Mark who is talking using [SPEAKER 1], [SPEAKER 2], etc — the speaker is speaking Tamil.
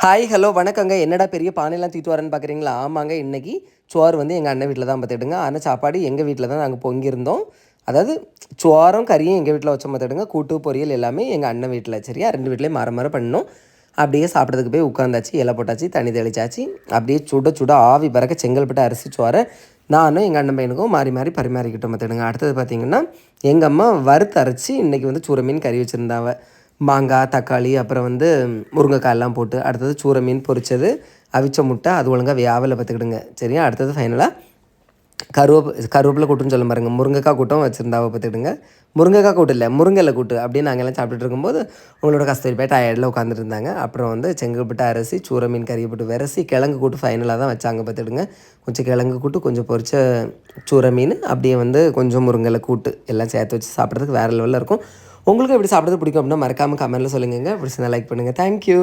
[SPEAKER 1] ஹாய் ஹலோ வணக்கங்க. என்னடா பெரிய பானையெல்லாம் தூக்கிட்டு வரேன்னு பார்க்குறீங்களா? ஆமாங்க, இன்றைக்கி சோறு வந்து எங்கள் அண்ணன் வீட்டில் தான் பார்த்துக்கிடுங்க. ஆனால் சாப்பாடு எங்கள் வீட்டில் தான் நாங்கள் பொங்கியிருந்தோம். அதாவது சோறும் கறியும் எங்கள் வீட்டில் வச்சோம் பார்த்துக்கிடுங்க. கூட்டு பொரியல் எல்லாமே எங்கள் அண்ணன் வீட்டில். சரியா, 2 வீட்லேயும் மாற பண்ணோம். அப்படியே சாப்பிட்றதுக்கு போய் உட்காந்தாச்சு, இலை போட்டாச்சு, தண்ணி தெளிச்சாச்சு. அப்படியே சுட சுட ஆவி பறக்க செங்கல்பட்டு அரிசி சோறை நானும் எங்கள் அண்ணன் பையனுக்கும் மாறி மாறி பரிமாறிக்கிட்டோம் பார்த்துக்கிடுங்க. அடுத்தது பார்த்திங்கன்னா, எங்கள் அம்மா வறுத்து அரைச்சி இன்றைக்கி வந்து சூற மீன் கறி வச்சுருந்தாவ. மாங்காய், தக்காளி, அப்புறம் வந்து முருங்கைக்காய் எல்லாம் போட்டு. அடுத்தது சூற மீன் பொரிச்சது, அவிச்ச முட்டை, அது ஒழுங்காக வேவலை பார்த்துக்கிடுங்க. சரியா, அடுத்தது ஃபைனலாக கருவேப்பிலை கூட்டுன்னு சொல்ல பாருங்க, முருங்கைக்காய் கூட்டம் வச்சுருந்தாவ பார்த்துக்கிடுங்க. முருங்கைக்காய் கூட்டு இல்லை, முருங்கை கூட்டு அப்படின்னு நாங்கள் எல்லாம் சாப்பிட்டுட்டு இருக்கும்போது உங்களோட கஸ்தூரி போய் டயர்டில் உட்காந்துட்டு இருந்தாங்க. அப்புறம் வந்து செங்கல்பட்டு அரிசி சூற மீன் கறியை போட்டு விரசி கிழங்கு கூட்டு ஃபைனலாக தான் வச்சாங்க பார்த்துக்கிடுங்க. கொஞ்சம் கிழங்கு கூட்டு, கொஞ்சம் பொரிச்ச சூற மீன், அப்படியே வந்து கொஞ்சம் முருங்கை கூட்டு எல்லாம் சேர்த்து வச்சு சாப்பிட்றதுக்கு வேறு லெவலில் இருக்கும். உங்களுக்கு எப்படி சாப்பிட்றது பிடிக்கும் அப்படின்னா மறக்காமல் கமெண்ட்டில் சொல்லுங்கள். பிடிச்சிருந்தா லைக் பண்ணுங்கள். தேங்க்யூ.